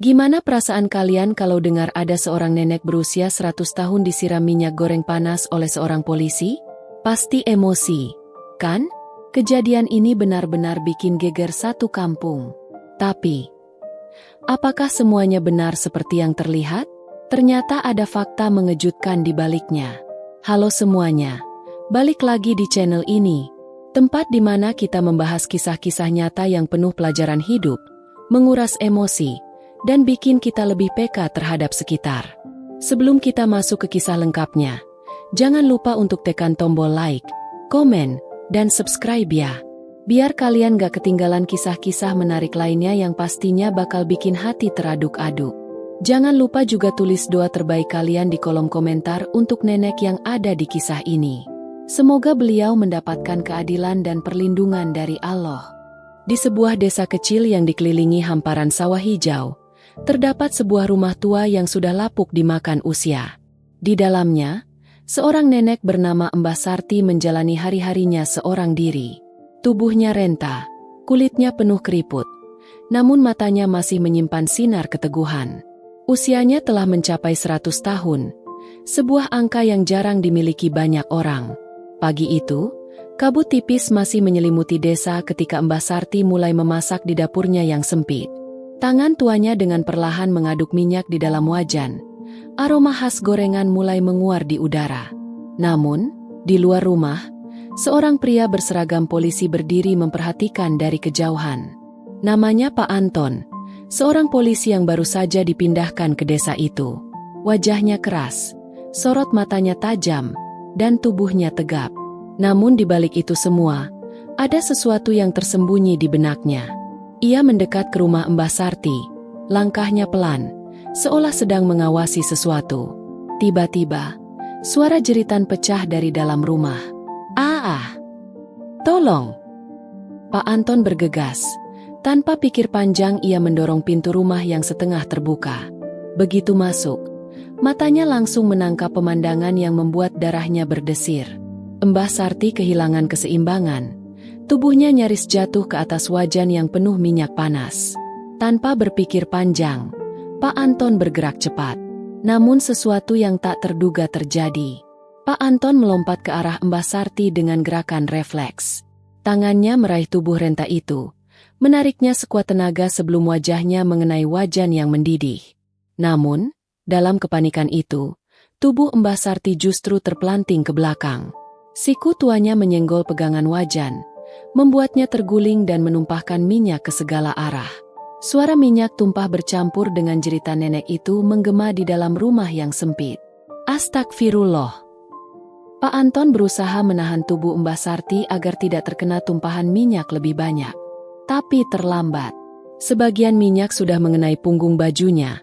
Gimana perasaan kalian kalau dengar ada seorang nenek berusia 100 tahun disiram minyak goreng panas oleh seorang polisi? Pasti emosi, kan? Kejadian ini benar-benar bikin geger satu kampung. Tapi, apakah semuanya benar seperti yang terlihat? Ternyata ada fakta mengejutkan di baliknya. Halo semuanya, balik lagi di channel ini, tempat di mana kita membahas kisah-kisah nyata yang penuh pelajaran hidup, menguras emosi, dan bikin kita lebih peka terhadap sekitar. Sebelum kita masuk ke kisah lengkapnya, jangan lupa untuk tekan tombol like, komen, dan subscribe ya. Biar kalian gak ketinggalan kisah-kisah menarik lainnya yang pastinya bakal bikin hati teraduk-aduk. Jangan lupa juga tulis doa terbaik kalian di kolom komentar untuk nenek yang ada di kisah ini. Semoga beliau mendapatkan keadilan dan perlindungan dari Allah. Di sebuah desa kecil yang dikelilingi hamparan sawah hijau, terdapat sebuah rumah tua yang sudah lapuk dimakan usia. Di dalamnya, seorang nenek bernama Mbah Sarti menjalani hari-harinya seorang diri. Tubuhnya renta, kulitnya penuh keriput, namun matanya masih menyimpan sinar keteguhan. Usianya telah mencapai 100 tahun, sebuah angka yang jarang dimiliki banyak orang. Pagi itu, kabut tipis masih menyelimuti desa ketika Mbah Sarti mulai memasak di dapurnya yang sempit. Tangan tuanya dengan perlahan mengaduk minyak di dalam wajan. Aroma khas gorengan mulai menguar di udara. Namun, di luar rumah, seorang pria berseragam polisi berdiri memperhatikan dari kejauhan. Namanya Pak Anton, seorang polisi yang baru saja dipindahkan ke desa itu. Wajahnya keras, sorot matanya tajam, dan tubuhnya tegap. Namun di balik itu semua, ada sesuatu yang tersembunyi di benaknya. Ia mendekat ke rumah Mbah Sarti, langkahnya pelan, seolah sedang mengawasi sesuatu. Tiba-tiba, suara jeritan pecah dari dalam rumah. "Ah! Tolong!" Pak Anton bergegas. Tanpa pikir panjang ia mendorong pintu rumah yang setengah terbuka. Begitu masuk, matanya langsung menangkap pemandangan yang membuat darahnya berdesir. Mbah Sarti kehilangan keseimbangan. Tubuhnya nyaris jatuh ke atas wajan yang penuh minyak panas. Tanpa berpikir panjang, Pak Anton bergerak cepat. Namun sesuatu yang tak terduga terjadi. Pak Anton melompat ke arah Mbah Sarti dengan gerakan refleks. Tangannya meraih tubuh renta itu, menariknya sekuat tenaga sebelum wajahnya mengenai wajan yang mendidih. Namun, dalam kepanikan itu, tubuh Mbah Sarti justru terpelanting ke belakang. Siku tuanya menyenggol pegangan wajan, membuatnya terguling dan menumpahkan minyak ke segala arah. Suara minyak tumpah bercampur dengan jeritan nenek itu menggema di dalam rumah yang sempit. Astagfirullah. Pak Anton berusaha menahan tubuh Mbah Sarti agar tidak terkena tumpahan minyak lebih banyak. Tapi terlambat. Sebagian minyak sudah mengenai punggung bajunya,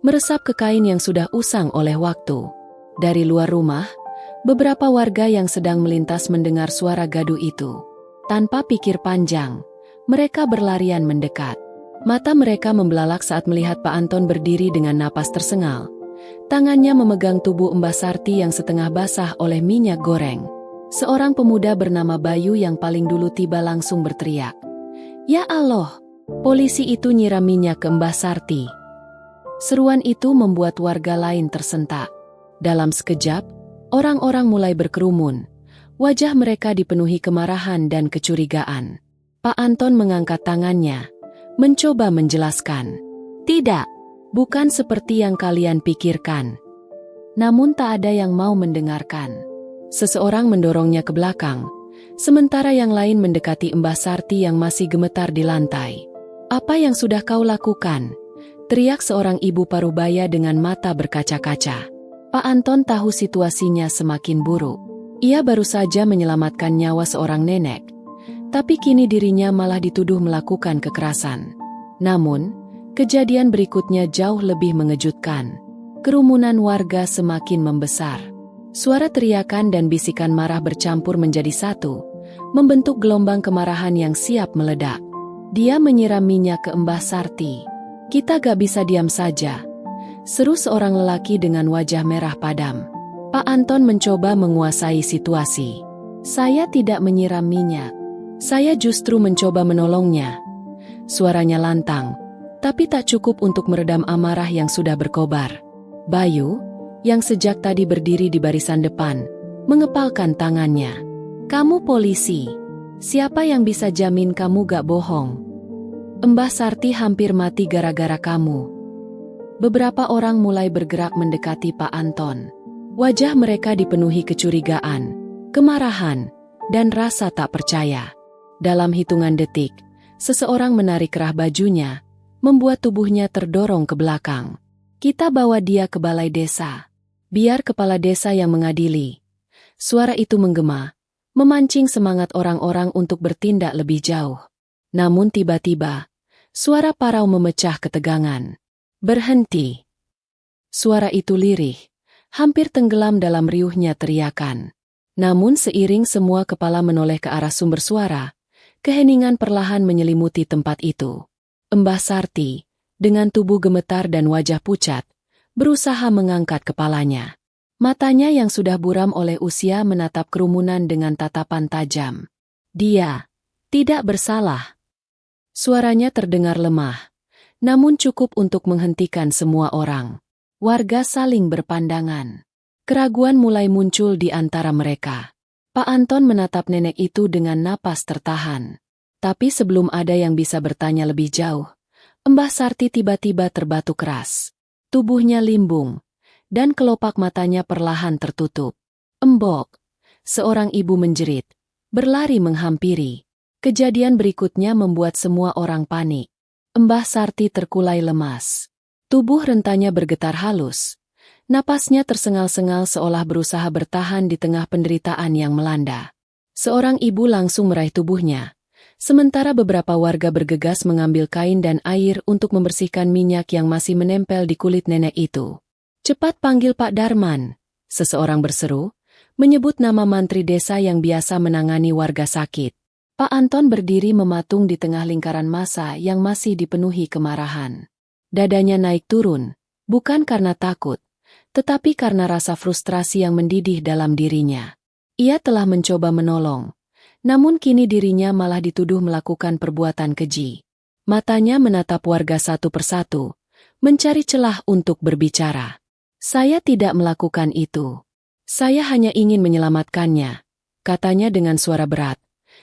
meresap ke kain yang sudah usang oleh waktu. Dari luar rumah, beberapa warga yang sedang melintas mendengar suara gaduh itu. Tanpa pikir panjang, mereka berlarian mendekat. Mata mereka membelalak saat melihat Pak Anton berdiri dengan napas tersengal. Tangannya memegang tubuh Mbah Sarti yang setengah basah oleh minyak goreng. Seorang pemuda bernama Bayu yang paling dulu tiba langsung berteriak, "Ya Allah, polisi itu nyiram minyak ke Mbah Sarti." Seruan itu membuat warga lain tersentak. Dalam sekejap, orang-orang mulai berkerumun. Wajah mereka dipenuhi kemarahan dan kecurigaan. Pak Anton mengangkat tangannya, mencoba menjelaskan. "Tidak, bukan seperti yang kalian pikirkan." Namun tak ada yang mau mendengarkan. Seseorang mendorongnya ke belakang, sementara yang lain mendekati Mbah Sarti yang masih gemetar di lantai. "Apa yang sudah kau lakukan?" teriak seorang ibu parubaya dengan mata berkaca-kaca. Pak Anton tahu situasinya semakin buruk. Ia baru saja menyelamatkan nyawa seorang nenek, tapi kini dirinya malah dituduh melakukan kekerasan. Namun, kejadian berikutnya jauh lebih mengejutkan. Kerumunan warga semakin membesar. Suara teriakan dan bisikan marah bercampur menjadi satu, membentuk gelombang kemarahan yang siap meledak. "Dia menyiram minyak ke Mbah Sarti. Kita gak bisa diam saja," seru seorang lelaki dengan wajah merah padam. Pak Anton mencoba menguasai situasi. "Saya tidak menyiram minyak. Saya justru mencoba menolongnya." Suaranya lantang, Tapi tak cukup untuk meredam amarah yang sudah berkobar. Bayu, yang sejak tadi berdiri di barisan depan, mengepalkan tangannya. Kamu polisi. Siapa yang bisa jamin kamu gak bohong? Mbah Sarti hampir mati gara-gara kamu. Beberapa orang mulai bergerak mendekati Pak Anton. Wajah mereka dipenuhi kecurigaan, kemarahan, dan rasa tak percaya. Dalam hitungan detik, seseorang menarik kerah bajunya, membuat tubuhnya terdorong ke belakang. Kita bawa dia ke balai desa. Biar kepala desa yang mengadili. Suara itu menggema, memancing semangat orang-orang untuk bertindak lebih jauh. Namun tiba-tiba, suara parau memecah ketegangan. Berhenti. Suara itu lirih, hampir tenggelam dalam riuhnya teriakan. Namun seiring semua kepala menoleh ke arah sumber suara, keheningan perlahan menyelimuti tempat itu. Mbah Sarti, dengan tubuh gemetar dan wajah pucat, berusaha mengangkat kepalanya. Matanya yang sudah buram oleh usia menatap kerumunan dengan tatapan tajam. Dia tidak bersalah. Suaranya terdengar lemah, namun cukup untuk menghentikan semua orang. Warga saling berpandangan. Keraguan mulai muncul di antara mereka. Pak Anton menatap nenek itu dengan napas tertahan. Tapi sebelum ada yang bisa bertanya lebih jauh, Mbah Sarti tiba-tiba terbatu keras. Tubuhnya limbung, dan kelopak matanya perlahan tertutup. Embok, seorang ibu menjerit, berlari menghampiri. Kejadian berikutnya membuat semua orang panik. Mbah Sarti terkulai lemas. Tubuh rentanya bergetar halus. Napasnya tersengal-sengal seolah berusaha bertahan di tengah penderitaan yang melanda. Seorang ibu langsung meraih tubuhnya. Sementara beberapa warga bergegas mengambil kain dan air untuk membersihkan minyak yang masih menempel di kulit nenek itu. Cepat panggil Pak Darman, seseorang berseru, menyebut nama mantri desa yang biasa menangani warga sakit. Pak Anton berdiri mematung di tengah lingkaran massa yang masih dipenuhi kemarahan. Dadanya naik turun, bukan karena takut, tetapi karena rasa frustrasi yang mendidih dalam dirinya. Ia telah mencoba menolong, namun kini dirinya malah dituduh melakukan perbuatan keji. Matanya menatap warga satu persatu, mencari celah untuk berbicara. Saya tidak melakukan itu. Saya hanya ingin menyelamatkannya, katanya dengan suara berat.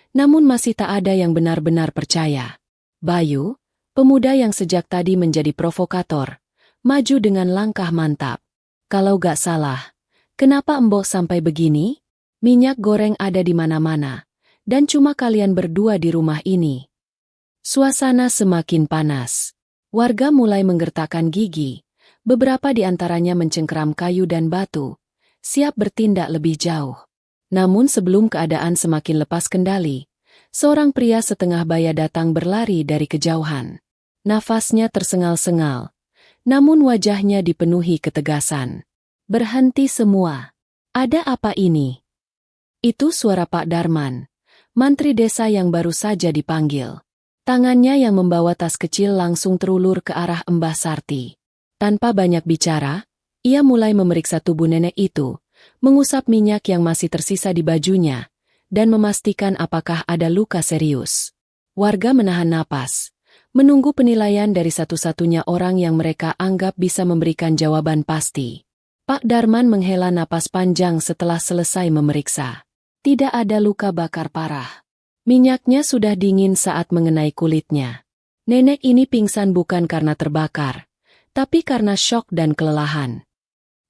Namun masih tak ada yang benar-benar percaya. Bayu, pemuda yang sejak tadi menjadi provokator, maju dengan langkah mantap. Kalau gak salah, kenapa Mbok sampai begini? Minyak goreng ada di mana-mana, dan cuma kalian berdua di rumah ini. Suasana semakin panas. Warga mulai menggertakkan gigi. Beberapa di antaranya mencengkeram kayu dan batu, siap bertindak lebih jauh. Namun sebelum keadaan semakin lepas kendali, seorang pria setengah baya datang berlari dari kejauhan. Nafasnya tersengal-sengal, namun wajahnya dipenuhi ketegasan. Berhenti semua. Ada apa ini? Itu suara Pak Darman, mantri desa yang baru saja dipanggil. Tangannya yang membawa tas kecil langsung terulur ke arah Mbah Sarti. Tanpa banyak bicara, ia mulai memeriksa tubuh nenek itu, mengusap minyak yang masih tersisa di bajunya, dan memastikan apakah ada luka serius. Warga menahan napas, menunggu penilaian dari satu-satunya orang yang mereka anggap bisa memberikan jawaban pasti. Pak Darman menghela napas panjang setelah selesai memeriksa. Tidak ada luka bakar parah. Minyaknya sudah dingin saat mengenai kulitnya. Nenek ini pingsan bukan karena terbakar, tapi karena syok dan kelelahan.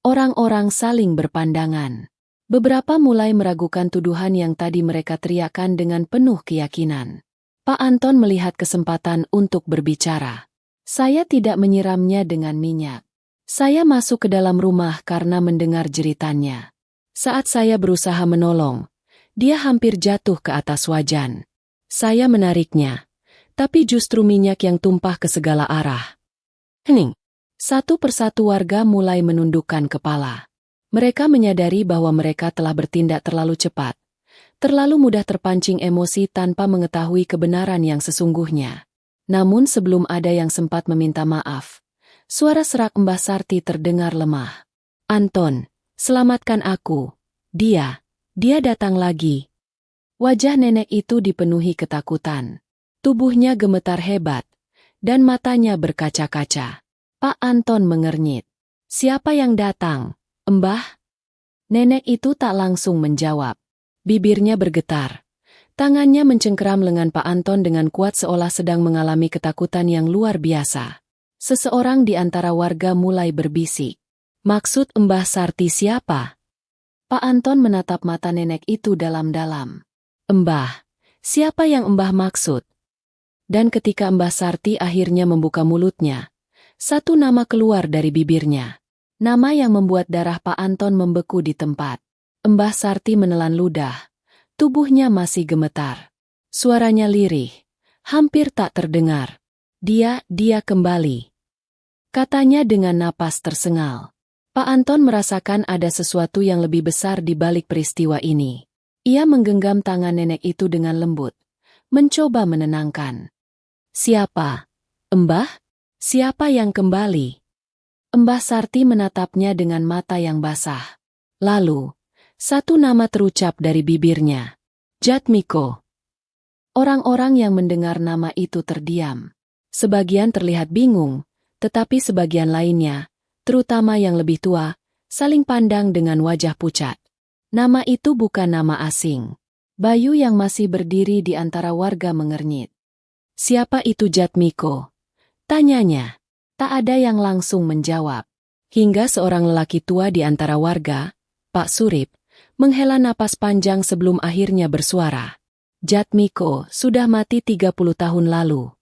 Orang-orang saling berpandangan. Beberapa mulai meragukan tuduhan yang tadi mereka teriakan dengan penuh keyakinan. Pak Anton melihat kesempatan untuk berbicara. Saya tidak menyiramnya dengan minyak. Saya masuk ke dalam rumah karena mendengar jeritannya. Saat saya berusaha menolong, dia hampir jatuh ke atas wajan. Saya menariknya, tapi justru minyak yang tumpah ke segala arah. Hening. Satu persatu warga mulai menundukkan kepala. Mereka menyadari bahwa mereka telah bertindak terlalu cepat, terlalu mudah terpancing emosi tanpa mengetahui kebenaran yang sesungguhnya. Namun sebelum ada yang sempat meminta maaf, suara serak Mbah Sarti terdengar lemah. Anton, selamatkan aku. Dia datang lagi. Wajah nenek itu dipenuhi ketakutan. Tubuhnya gemetar hebat, dan matanya berkaca-kaca. Pak Anton mengernyit. "Siapa yang datang, Mbah?" Nenek itu tak langsung menjawab. Bibirnya bergetar. Tangannya mencengkeram lengan Pak Anton dengan kuat seolah sedang mengalami ketakutan yang luar biasa. Seseorang di antara warga mulai berbisik. "Maksud Mbah Sarti siapa?" Pak Anton menatap mata nenek itu dalam-dalam. "Mbah, siapa yang Mbah maksud?" Dan ketika Mbah Sarti akhirnya membuka mulutnya, satu nama keluar dari bibirnya. Nama yang membuat darah Pak Anton membeku di tempat. Mbah Sarti menelan ludah. Tubuhnya masih gemetar. Suaranya lirih, hampir tak terdengar. Dia kembali," katanya dengan napas tersengal. Pak Anton merasakan ada sesuatu yang lebih besar di balik peristiwa ini. Ia menggenggam tangan nenek itu dengan lembut, mencoba menenangkan. "Siapa, Mbah? Siapa yang kembali?" Mbah Sarti menatapnya dengan mata yang basah. Lalu, satu nama terucap dari bibirnya. "Jatmiko." Orang-orang yang mendengar nama itu terdiam. Sebagian terlihat bingung, tetapi sebagian lainnya, terutama yang lebih tua, saling pandang dengan wajah pucat. Nama itu bukan nama asing. Bayu yang masih berdiri di antara warga mengernyit. "Siapa itu Jatmiko?" tanyanya. Tak ada yang langsung menjawab. Hingga seorang lelaki tua di antara warga, Pak Surip, menghela napas panjang sebelum akhirnya bersuara. "Jatmiko sudah mati 30 tahun lalu."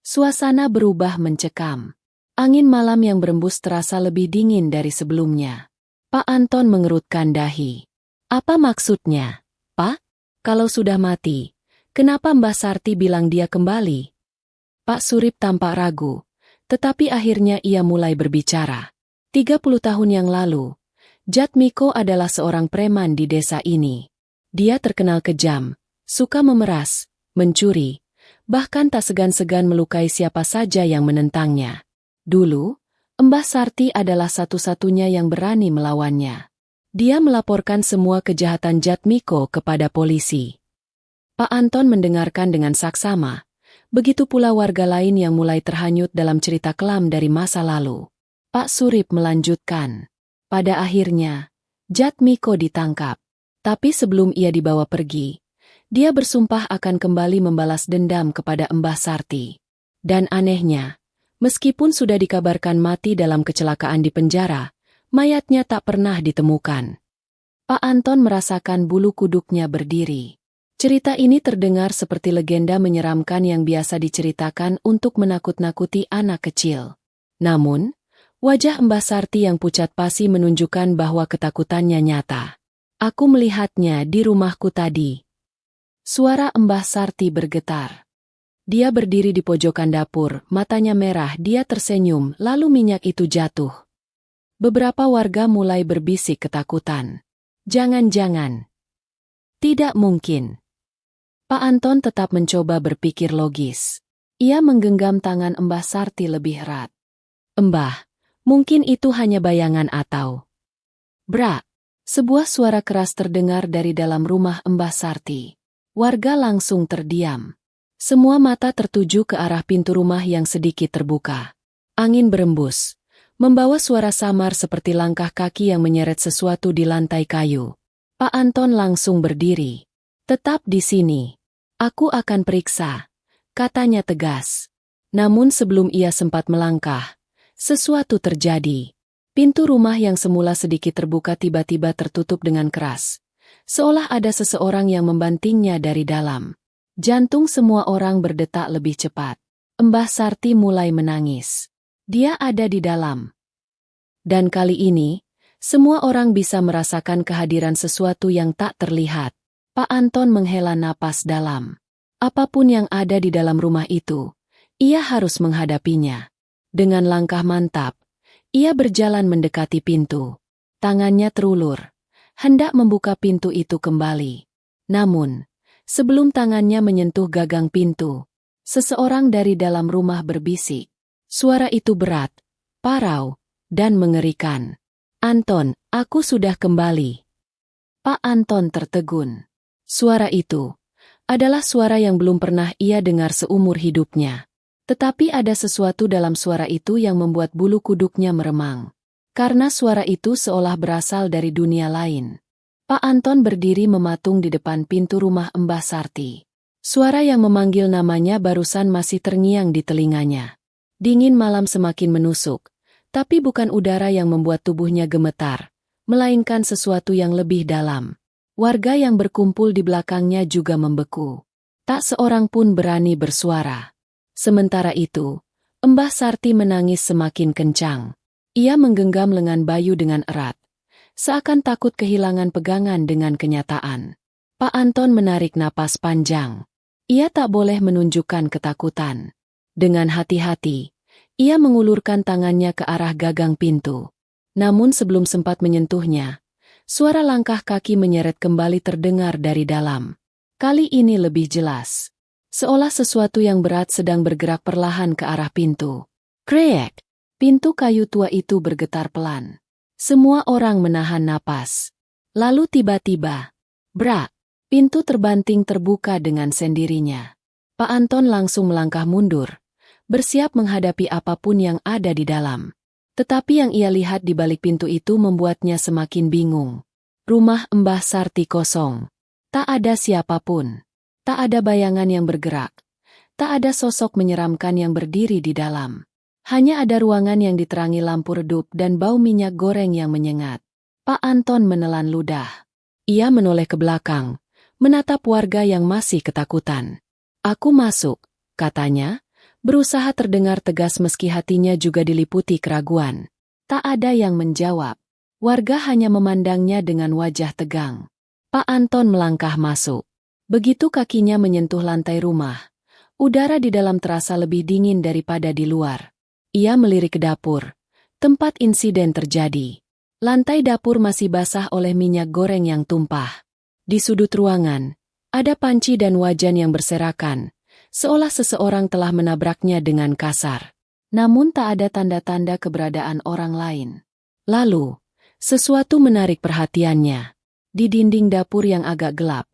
Suasana berubah mencekam. Angin malam yang berembus terasa lebih dingin dari sebelumnya. Pak Anton mengerutkan dahi. "Apa maksudnya, Pak? Kalau sudah mati, kenapa Mbah Sarti bilang dia kembali?" Pak Surip tampak ragu. Tetapi akhirnya ia mulai berbicara. 30 tahun yang lalu, Jatmiko adalah seorang preman di desa ini. Dia terkenal kejam, suka memeras, mencuri, bahkan tak segan-segan melukai siapa saja yang menentangnya. Dulu, Mbah Sarti adalah satu-satunya yang berani melawannya. Dia melaporkan semua kejahatan Jatmiko kepada polisi. Pak Anton mendengarkan dengan saksama. Begitu pula warga lain yang mulai terhanyut dalam cerita kelam dari masa lalu. Pak Surip melanjutkan. Pada akhirnya, Jatmiko ditangkap. Tapi sebelum ia dibawa pergi, dia bersumpah akan kembali membalas dendam kepada Mbah Sarti. Dan anehnya, meskipun sudah dikabarkan mati dalam kecelakaan di penjara, mayatnya tak pernah ditemukan. Pak Anton merasakan bulu kuduknya berdiri. Cerita ini terdengar seperti legenda menyeramkan yang biasa diceritakan untuk menakut-nakuti anak kecil. Namun, wajah Mbah Sarti yang pucat pasi menunjukkan bahwa ketakutannya nyata. "Aku melihatnya di rumahku tadi." Suara Mbah Sarti bergetar. Dia berdiri di pojokan dapur, matanya merah, dia tersenyum, lalu minyak itu jatuh. Beberapa warga mulai berbisik ketakutan. "Jangan-jangan. Tidak mungkin." Pak Anton tetap mencoba berpikir logis. Ia menggenggam tangan Mbah Sarti lebih erat. "Mbah, mungkin itu hanya bayangan atau..." Brak! Sebuah suara keras terdengar dari dalam rumah Mbah Sarti. Warga langsung terdiam. Semua mata tertuju ke arah pintu rumah yang sedikit terbuka. Angin berembus, membawa suara samar seperti langkah kaki yang menyeret sesuatu di lantai kayu. Pak Anton langsung berdiri. "Tetap di sini. Aku akan periksa," katanya tegas. Namun sebelum ia sempat melangkah, sesuatu terjadi. Pintu rumah yang semula sedikit terbuka tiba-tiba tertutup dengan keras. Seolah ada seseorang yang membantingnya dari dalam. Jantung semua orang berdetak lebih cepat. Mbah Sarti mulai menangis. Dia ada di dalam. Dan kali ini, semua orang bisa merasakan kehadiran sesuatu yang tak terlihat. Pak Anton menghela napas dalam. Apapun yang ada di dalam rumah itu, ia harus menghadapinya. Dengan langkah mantap, ia berjalan mendekati pintu. Tangannya terulur, hendak membuka pintu itu kembali. Namun, sebelum tangannya menyentuh gagang pintu, seseorang dari dalam rumah berbisik. Suara itu berat, parau, dan mengerikan. "Anton, aku sudah kembali." Pak Anton tertegun. Suara itu adalah suara yang belum pernah ia dengar seumur hidupnya. Tetapi ada sesuatu dalam suara itu yang membuat bulu kuduknya meremang. Karena suara itu seolah berasal dari dunia lain. Pak Anton berdiri mematung di depan pintu rumah Mbah Sarti. Suara yang memanggil namanya barusan masih terngiang di telinganya. Dingin malam semakin menusuk, tapi bukan udara yang membuat tubuhnya gemetar, melainkan sesuatu yang lebih dalam. Warga yang berkumpul di belakangnya juga membeku. Tak seorang pun berani bersuara. Sementara itu, Mbah Sarti menangis semakin kencang. Ia menggenggam lengan Bayu dengan erat, seakan takut kehilangan pegangan dengan kenyataan. Pak Anton menarik napas panjang. Ia tak boleh menunjukkan ketakutan. Dengan hati-hati, ia mengulurkan tangannya ke arah gagang pintu. Namun sebelum sempat menyentuhnya, suara langkah kaki menyeret kembali terdengar dari dalam. Kali ini lebih jelas. Seolah sesuatu yang berat sedang bergerak perlahan ke arah pintu. Krek! Pintu kayu tua itu bergetar pelan. Semua orang menahan napas. Lalu tiba-tiba, brak! Pintu terbanting terbuka dengan sendirinya. Pak Anton langsung melangkah mundur, bersiap menghadapi apapun yang ada di dalam. Tetapi yang ia lihat di balik pintu itu membuatnya semakin bingung. Rumah Mbah Sarti kosong. Tak ada siapapun. Tak ada bayangan yang bergerak. Tak ada sosok menyeramkan yang berdiri di dalam. Hanya ada ruangan yang diterangi lampu redup dan bau minyak goreng yang menyengat. Pak Anton menelan ludah. Ia menoleh ke belakang, menatap warga yang masih ketakutan. "Aku masuk," katanya, berusaha terdengar tegas meski hatinya juga diliputi keraguan. Tak ada yang menjawab. Warga hanya memandangnya dengan wajah tegang. Pak Anton melangkah masuk. Begitu kakinya menyentuh lantai rumah, udara di dalam terasa lebih dingin daripada di luar. Ia melirik ke dapur, tempat insiden terjadi. Lantai dapur masih basah oleh minyak goreng yang tumpah. Di sudut ruangan, ada panci dan wajan yang berserakan, seolah seseorang telah menabraknya dengan kasar. Namun tak ada tanda-tanda keberadaan orang lain. Lalu, sesuatu menarik perhatiannya. Di dinding dapur yang agak gelap,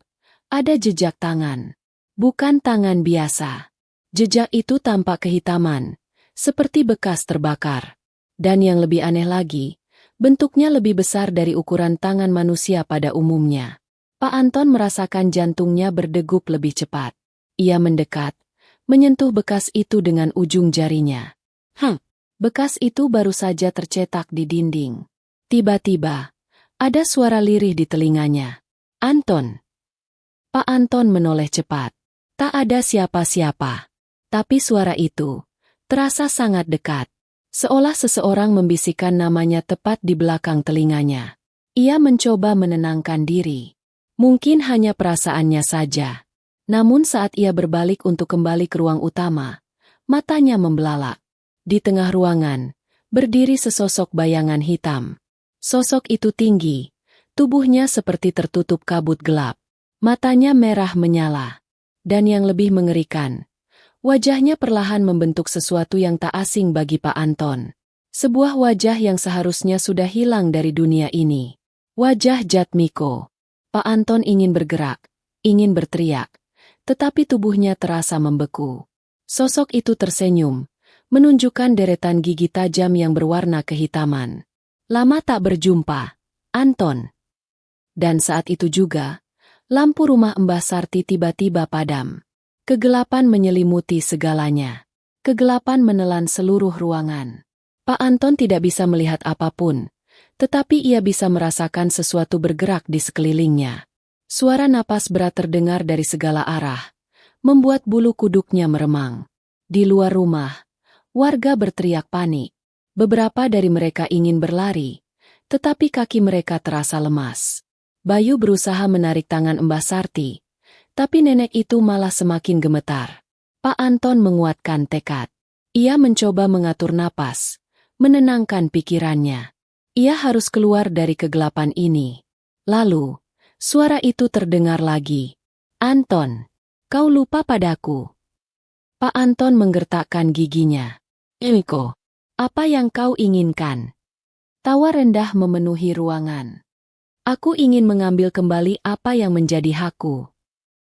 ada jejak tangan. Bukan tangan biasa. Jejak itu tampak kehitaman, seperti bekas terbakar. Dan yang lebih aneh lagi, bentuknya lebih besar dari ukuran tangan manusia pada umumnya. Pak Anton merasakan jantungnya berdegup lebih cepat. Ia mendekat, menyentuh bekas itu dengan ujung jarinya. Bekas itu baru saja tercetak di dinding. Tiba-tiba, ada suara lirih di telinganya. "Anton!" Pak Anton menoleh cepat. Tak ada siapa-siapa. Tapi suara itu terasa sangat dekat. Seolah seseorang membisikkan namanya tepat di belakang telinganya. Ia mencoba menenangkan diri. Mungkin hanya perasaannya saja. Namun saat ia berbalik untuk kembali ke ruang utama, matanya membelalak. Di tengah ruangan, berdiri sesosok bayangan hitam. Sosok itu tinggi, tubuhnya seperti tertutup kabut gelap. Matanya merah menyala. Dan yang lebih mengerikan, wajahnya perlahan membentuk sesuatu yang tak asing bagi Pak Anton. Sebuah wajah yang seharusnya sudah hilang dari dunia ini. Wajah Jatmiko. Pak Anton ingin bergerak, ingin berteriak, tetapi tubuhnya terasa membeku. Sosok itu tersenyum, menunjukkan deretan gigi tajam yang berwarna kehitaman. "Lama tak berjumpa, Anton." Dan saat itu juga, lampu rumah Mbah Sarti tiba-tiba padam. Kegelapan menyelimuti segalanya. Kegelapan menelan seluruh ruangan. Pak Anton tidak bisa melihat apapun, tetapi ia bisa merasakan sesuatu bergerak di sekelilingnya. Suara napas berat terdengar dari segala arah, membuat bulu kuduknya meremang. Di luar rumah, warga berteriak panik. Beberapa dari mereka ingin berlari, tetapi kaki mereka terasa lemas. Bayu berusaha menarik tangan Mbah Sarti, tapi nenek itu malah semakin gemetar. Pak Anton menguatkan tekad. Ia mencoba mengatur napas, menenangkan pikirannya. Ia harus keluar dari kegelapan ini. Lalu, suara itu terdengar lagi. "Anton, kau lupa padaku." Pak Anton menggertakkan giginya. "Emiko, apa yang kau inginkan?" Tawa rendah memenuhi ruangan. "Aku ingin mengambil kembali apa yang menjadi hakku."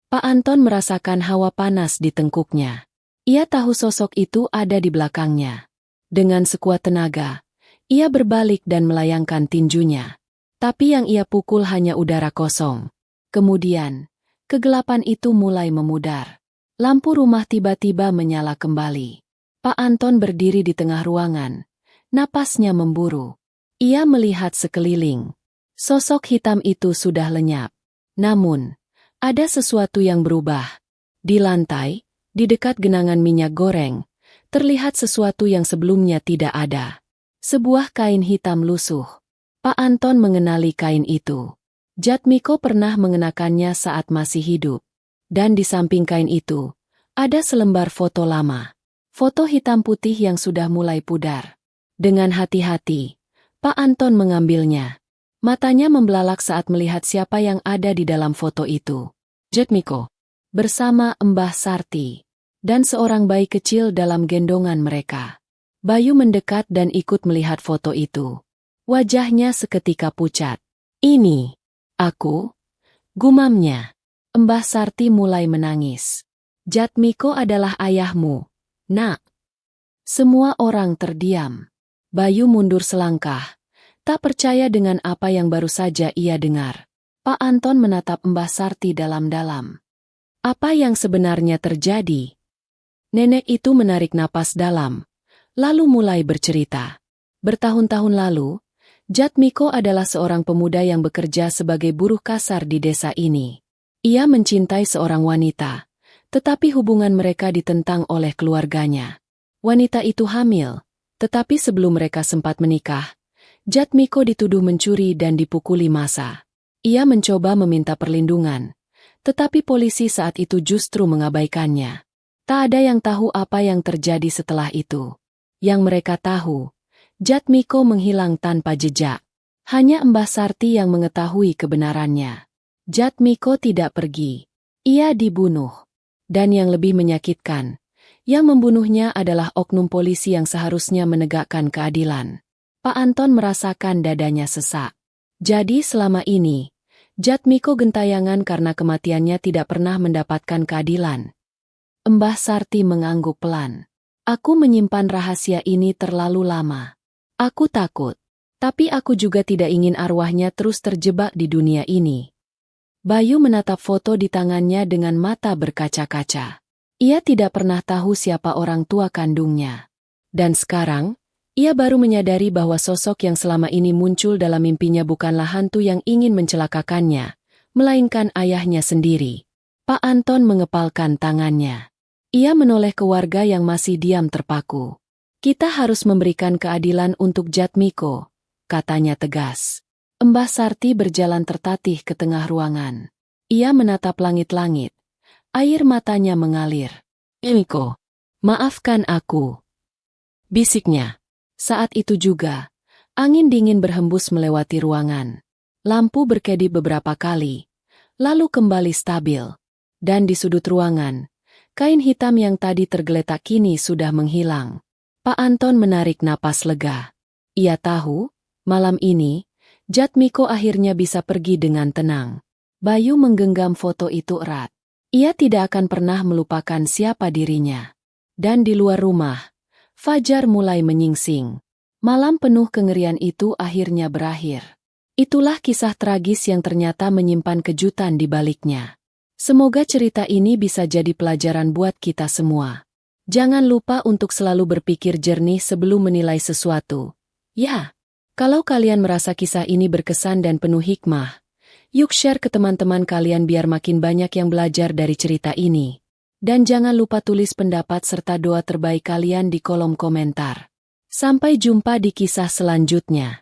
Pak Anton merasakan hawa panas di tengkuknya. Ia tahu sosok itu ada di belakangnya. Dengan sekuat tenaga, ia berbalik dan melayangkan tinjunya. Tapi yang ia pukul hanya udara kosong. Kemudian, kegelapan itu mulai memudar. Lampu rumah tiba-tiba menyala kembali. Pak Anton berdiri di tengah ruangan. Napasnya memburu. Ia melihat sekeliling. Sosok hitam itu sudah lenyap. Namun, ada sesuatu yang berubah. Di lantai, di dekat genangan minyak goreng, terlihat sesuatu yang sebelumnya tidak ada. Sebuah kain hitam lusuh. Pak Anton mengenali kain itu. Jatmiko pernah mengenakannya saat masih hidup. Dan di samping kain itu, ada selembar foto lama. Foto hitam putih yang sudah mulai pudar. Dengan hati-hati, Pak Anton mengambilnya. Matanya membelalak saat melihat siapa yang ada di dalam foto itu. Jatmiko. Bersama Mbah Sarti. Dan seorang bayi kecil dalam gendongan mereka. Bayu mendekat dan ikut melihat foto itu. Wajahnya seketika pucat. Ini, aku? Gumamnya. Mbah Sarti mulai menangis. Jatmiko adalah ayahmu, Nak. Semua orang terdiam. Bayu mundur selangkah. Tak percaya dengan apa yang baru saja ia dengar. Pak Anton menatap Mbah Sarti dalam-dalam. Apa yang sebenarnya terjadi? Nenek itu menarik napas dalam, lalu mulai bercerita. Bertahun-tahun lalu, Jatmiko adalah seorang pemuda yang bekerja sebagai buruh kasar di desa ini. Ia mencintai seorang wanita, tetapi hubungan mereka ditentang oleh keluarganya. Wanita itu hamil, tetapi sebelum mereka sempat menikah, Jatmiko dituduh mencuri dan dipukuli massa. Ia mencoba meminta perlindungan, tetapi polisi saat itu justru mengabaikannya. Tak ada yang tahu apa yang terjadi setelah itu. Yang mereka tahu, Jatmiko menghilang tanpa jejak. Hanya Mbah Sarti yang mengetahui kebenarannya. Jatmiko tidak pergi. Ia dibunuh. Dan yang lebih menyakitkan, yang membunuhnya adalah oknum polisi yang seharusnya menegakkan keadilan. Pak Anton merasakan dadanya sesak. Jadi selama ini, Jatmiko gentayangan karena kematiannya tidak pernah mendapatkan keadilan. Mbah Sarti mengangguk pelan. Aku menyimpan rahasia ini terlalu lama. Aku takut. Tapi aku juga tidak ingin arwahnya terus terjebak di dunia ini. Bayu menatap foto di tangannya dengan mata berkaca-kaca. Ia tidak pernah tahu siapa orang tua kandungnya. Dan sekarang, ia baru menyadari bahwa sosok yang selama ini muncul dalam mimpinya bukanlah hantu yang ingin mencelakakannya, melainkan ayahnya sendiri. Pak Anton mengepalkan tangannya. Ia menoleh ke warga yang masih diam terpaku. Kita harus memberikan keadilan untuk Jatmiko, katanya tegas. Mbah Sarti berjalan tertatih ke tengah ruangan. Ia menatap langit-langit. Air matanya mengalir. Jatmiko, maafkan aku, bisiknya. Saat itu juga, angin dingin berhembus melewati ruangan. Lampu berkedip beberapa kali, lalu kembali stabil. Dan di sudut ruangan, kain hitam yang tadi tergeletak kini sudah menghilang. Pak Anton menarik napas lega. Ia tahu, malam ini, Jatmiko akhirnya bisa pergi dengan tenang. Bayu menggenggam foto itu erat. Ia tidak akan pernah melupakan siapa dirinya. Dan di luar rumah, fajar mulai menyingsing. Malam penuh kengerian itu akhirnya berakhir. Itulah kisah tragis yang ternyata menyimpan kejutan di baliknya. Semoga cerita ini bisa jadi pelajaran buat kita semua. Jangan lupa untuk selalu berpikir jernih sebelum menilai sesuatu. Ya, kalau kalian merasa kisah ini berkesan dan penuh hikmah, yuk share ke teman-teman kalian biar makin banyak yang belajar dari cerita ini. Dan jangan lupa tulis pendapat serta doa terbaik kalian di kolom komentar. Sampai jumpa di kisah selanjutnya.